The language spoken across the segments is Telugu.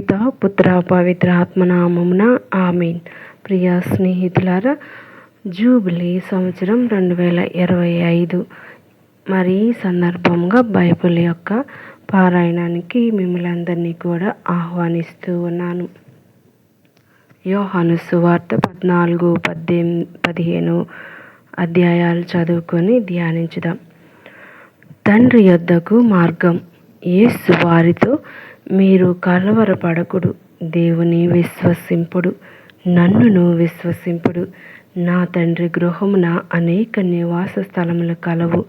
పిత పుత్ర పవిత్ర ఆత్మనామమున ఆమేన్. ప్రియ స్నేహితులారా, జూబిలీ సంవత్సరం 2025 మరి ఈ సందర్భంగా బైబిల్ యొక్క పారాయణానికి మిమ్మల్ని అందరినీ కూడా ఆహ్వానిస్తూ ఉన్నాను. యోహాను సువార్త 14, 15 అధ్యాయాలు చదువుకొని ధ్యానించుదాం. తండ్రి యొద్దకు మార్గం. యేసు వారితో, మీరు కలవరపడకుడు, దేవుని విశ్వసింపుడు, నన్నును విశ్వసింపుడు. నా తండ్రి గృహమున అనేక నివాస స్థలములు కలవు.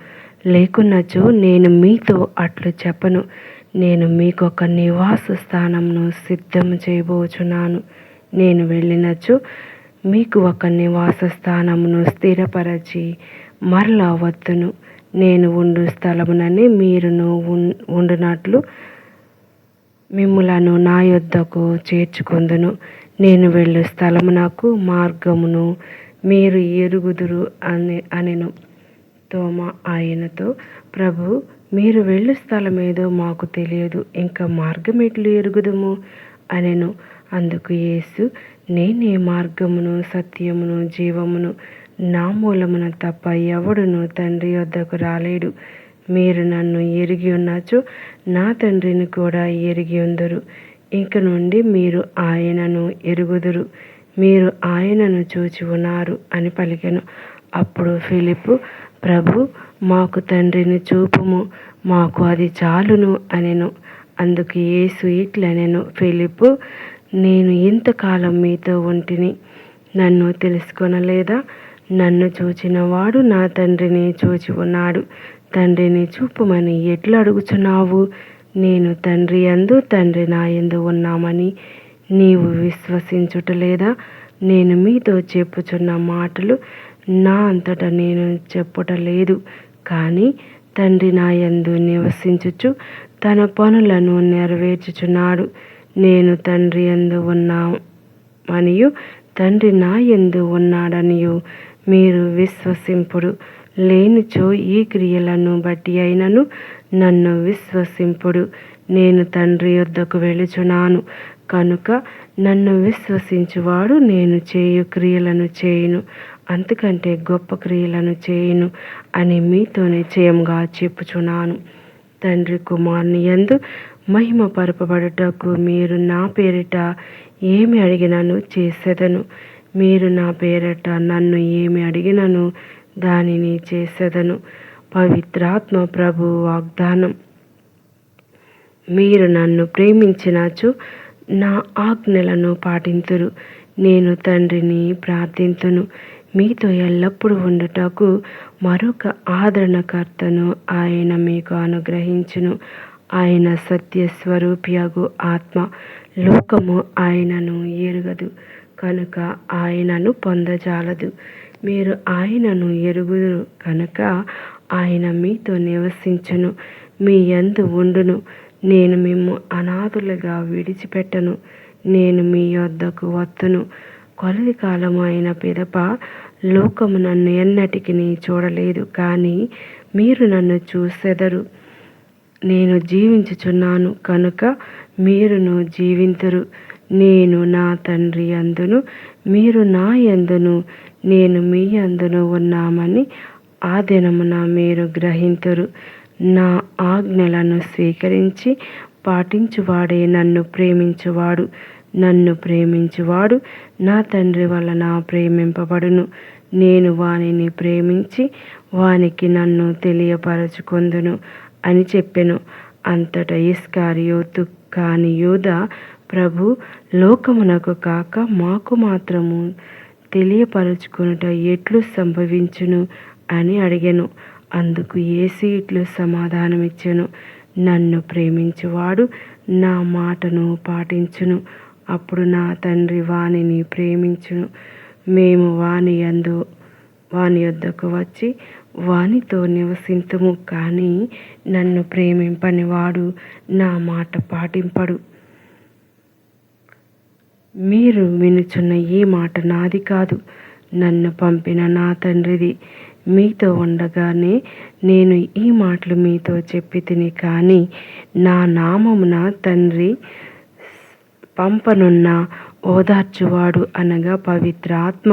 లేకున్నచో నేను మీతో అట్లు చెప్పను. నేను మీకు ఒక నివాస స్థానమును సిద్ధము చేయబోచున్నాను. నేను వెళ్ళినచో మీకు ఒక నివాస స్థానమును స్థిరపరచి మరలా వత్తును. నేను ఉండు స్థలముననే మీరును ఉండునట్లు మిమ్ములను నా యొద్దకు చేర్చుకొందును. నేను వెళ్ళు స్థలమునకు మార్గమును మీరు ఎరుగుదురు అనెను. తోమ ఆయనతో, ప్రభు, మీరు వెళ్ళు స్థలమేదో మాకు తెలియదు, ఇంకా మార్గం ఎట్లు ఎరుగుదుము అనెను. అందుకు యేసు, నేనే మార్గమును సత్యమును జీవమును. నా మూలమున తప్ప ఎవడును తండ్రి యొద్దకు రాలేడు. మీరు నన్ను ఎరిగి ఉన్నచో నా తండ్రిని కూడా ఎరిగి ఉందురు. ఇంక నుండి మీరు ఆయనను ఎరుగుదురు, మీరు ఆయనను చూచి ఉన్నారు అని పలికెను. అప్పుడు ఫిలిప్పు, ప్రభు, మాకు తండ్రిని చూపుము, మాకు అది చాలును అనెను. అందుకు యేసు ఇట్లనెను, ఫిలిప్పు, నేను ఇంతకాలం మీతో ఉంటిని, నన్ను తెలుసుకొనలేదా? నన్ను చూచిన వాడు నా తండ్రిని చూచి ఉన్నాడు. తండ్రిని చూపుమని ఎట్లు అడుగుచున్నావు? నేను తండ్రి యందు, తండ్రి నా యందు ఉన్నామని నీవు విశ్వసించుటలేదా? నేను మీతో చెప్పుచున్న మాటలు నా అంతటా నేను చెప్పుటలేదు, కానీ తండ్రి నా యందు నివసించుచు తన పనులను నెరవేర్చుచున్నాడు. నేను తండ్రి యందు ఉన్నామనియు తండ్రి నా యందు ఉన్నాడనియు మీరు విశ్వసింపుడు. లేనిచో ఈ క్రియలను బట్టి అయినను నన్ను విశ్వసింపుడు. నేను తండ్రి యొద్దకు వెళుచున్నాను కనుక నన్ను విశ్వసించువాడు నేను చేయు క్రియలను చేయును, అంతకంటే గొప్ప క్రియలను చేయును అని మీతో నిశ్చయంగా చెప్పుచున్నాను. తండ్రి కుమారుని యందు మహిమ పరపబడుటకు మీరు నా పేరిట ఏమి అడిగినను చేసేదను. మీరు నా పేరిట నన్ను ఏమి అడిగినను దానిని చేసేదను. పవిత్రాత్మ ప్రభు వాగ్దానం. మీరు నన్ను ప్రేమించినచో నా ఆజ్ఞలను పాటింతురు. నేను తండ్రిని ప్రార్థింతును, మీతో ఎల్లప్పుడూ ఉండుటకు మరొక ఆదరణకర్తను ఆయన మీకు అనుగ్రహించును. ఆయన సత్యస్వరూపియగు ఆత్మ. లోకము ఆయనను ఎరుగదు కనుక ఆయనను పొందజాలదు. మీరు ఆయనను ఎరుగుదురు కనుక ఆయన మీతో నివసించును, మీ యందు ఉండును. నేను మిమ్ము అనాథులుగా విడిచిపెట్టను. నేను మీ యొద్దకు వత్తును. కొలది కాలము అయిన పిదప లోకము నన్ను ఎన్నటికి చూడలేదు, కానీ మీరు నన్ను చూసెదరు. నేను జీవించుచున్నాను కనుక మీరును జీవింతురు. నేను నా తండ్రి యందును మీరు నా యందును నేను మీ యందును ఉన్నామని ఆ దినమున మీరు గ్రహింతురు. నా ఆజ్ఞలను స్వీకరించి పాటించువాడే నన్ను ప్రేమించువాడు. నన్ను ప్రేమించువాడు నా తండ్రి వలన ప్రేమింపబడును. నేను వానిని ప్రేమించి వానికి నన్ను తెలియపరచుకొందును అని చెప్పెను. అంతటా ఇస్కరియోతు కాని యూదా, ప్రభు, లోకమునకు కాక మాకు మాత్రము తెలియపరచుకొనుట ఎట్లు సంభవించును అని అడిగెను. అందుకు యేసు ఇట్లు సమాధానమిచ్చెను, నన్ను ప్రేమించువాడు నా మాటను పాటించును. అప్పుడు నా తండ్రి వానిని ప్రేమించును. మేము వాని యొద్దకు వచ్చి వానితో నివసింతుము. కానీ నన్ను ప్రేమింపని వాడు నా మాట పాటింపడు. మీరు వినుచున్న ఈ మాట నాది కాదు, నన్ను పంపిన నా తండ్రిది. మీతో ఉండగానే నేను ఈ మాటలు మీతో చెప్పి తిని, కానీ నా నామమున తండ్రి పంపనున్న ఓదార్చువాడు అనగా పవిత్ర ఆత్మ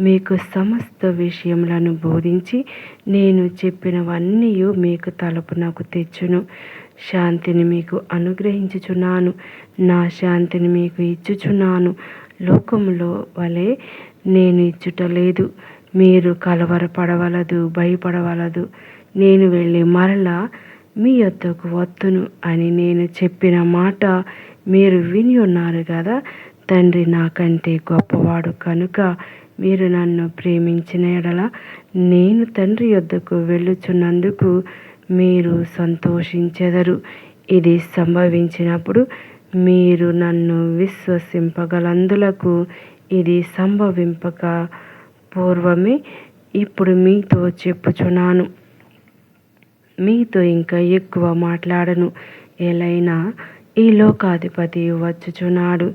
మీకు సమస్త విషయములను బోధించి నేను చెప్పినవన్నీ మీకు తలపునకు తెచ్చును. శాంతిని మీకు అనుగ్రహించుచున్నాను, నా శాంతిని మీకు ఇచ్చుచున్నాను. లోకములో వలె నేను ఇచ్చుటలేదు. మీరు కలవరపడవలదు, భయపడవలదు. నేను వెళ్ళి మరలా మీ యొద్దకు వత్తును అని నేను చెప్పిన మాట మీరు విని ఉన్నారు కదా. తండ్రి నాకంటే గొప్పవాడు కనుక మీరు నన్ను ప్రేమించిన ఎడల నేను తండ్రి యొద్దకు వెళ్ళుచున్నందుకు మీరు సంతోషించెదరు. ఇది సంభవించినప్పుడు మీరు నన్ను విశ్వసింపగలందులకు ఇది సంభవింపక పూర్వమే ఇప్పుడు మీతో చెప్పుచున్నాను. మీతో ఇంకా ఎక్కువ మాట్లాడను. ఎలైనా ఈ లోకాధిపతి వచ్చుచున్నాడు.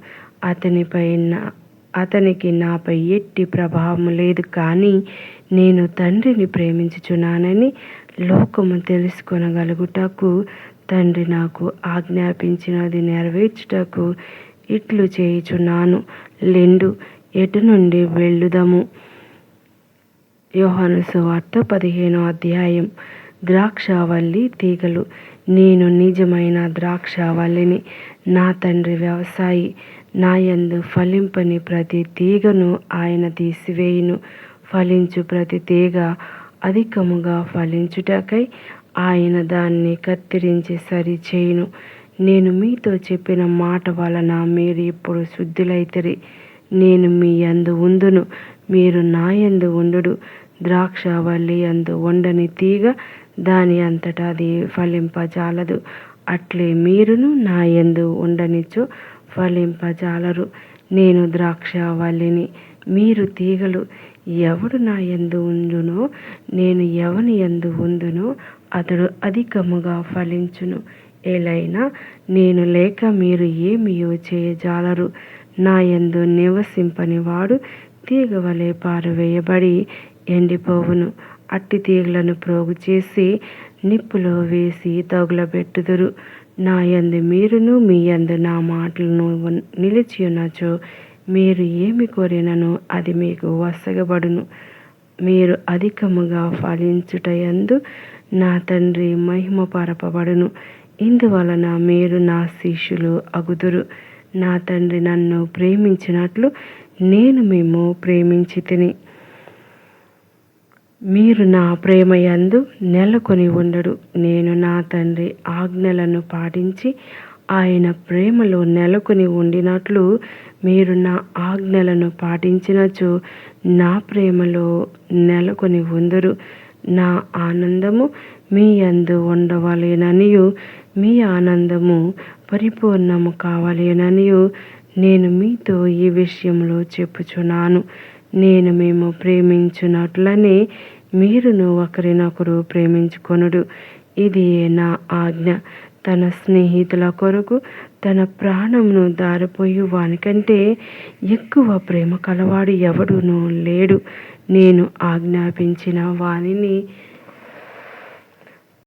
అతనికి నాపై ఎట్టి ప్రభావం లేదు. కానీ నేను తండ్రిని ప్రేమించుచున్నానని లోకము తెలుసుకొనగలుగుటకు తండ్రి నాకు ఆజ్ఞాపించినది నెరవేర్చుటకు ఇట్లు చేయుచున్నాను. లెండు, ఎటు నుండి వెళ్ళుదము. యోహాను సువార్త 15వ అధ్యాయం. ద్రాక్షావల్లి తీగలు. నేను నిజమైన ద్రాక్షావల్లిని, నా తండ్రి వ్యవసాయి. నా యందు ఫలింపని ప్రతి తీగను ఆయన తీసివేయును. ఫలించు ప్రతి తీగ అధికముగా ఫలించుటకై ఆయన దాన్ని కత్తిరించి సరిచేయును. నేను మీతో చెప్పిన మాట వలన మీరు ఇప్పుడు శుద్ధులైతిరి. నేను మీ యందు ఉందును, మీరు నా యందు ఉండుడు. ద్రాక్షావల్లి యందు ఉండని తీగ దాని అంతటా అది ఫలింపజాలదు. అట్లే మీరును నా యందు ఉండనిచో ఫలింపజాలరు. నేను ద్రాక్షావల్లిని, మీరు తీగలు. ఎవడు నా యందు ఉండునో, నేను ఎవని యందు ఉందునో అతడు అధికముగా ఫలించును. ఎలైనా నేను లేక మీరు ఏమియో చేయజాలరు. నా యందు నివసింపని వాడు తీగ వలె పారవేయబడి ఎండిపోవును. అట్టి తీగలను ప్రోగు చేసి నిప్పులో వేసి తగులబెట్టుదురు. నా యందు మీరును, మీ యందు నా మాటలను నిలిచియున్నచో మీరు ఏమి కోరినను అది మీకు వసగబడును. మీరు అధికముగా ఫలించుటయందు నా తండ్రి మహిమపరపబడును. ఇందువలన మీరు నా శిష్యులు అగుదురు. నా తండ్రి నన్ను ప్రేమించినట్లు నేను మేము ప్రేమించితిని. మీరు నా ప్రేమయందు నెలకొని ఉండడు. నేను నా తండ్రి ఆజ్ఞలను పాటించి ఆయన ప్రేమలో నెలకొని ఉండినట్లు మీరు నా ఆజ్ఞలను పాటించినచో నా ప్రేమలో నెలకొని ఉందురు. నా ఆనందము మీ యందు ఉండవలెననియు మీ ఆనందము పరిపూర్ణము కావాలెననియు నేను మీతో ఈ విషయంలో చెప్పుచున్నాను. నేను మేము ప్రేమించున్నట్లనే మీరును ఒకరినొకరు ప్రేమించుకొనుడు. ఇది నా ఆజ్ఞ. తన స్నేహితుల కొరకు తన ప్రాణమును దారిపోయు వానికంటే ఎక్కువ ప్రేమ కలవాడు ఎవడునూ లేడు. నేను ఆజ్ఞాపించిన వానిని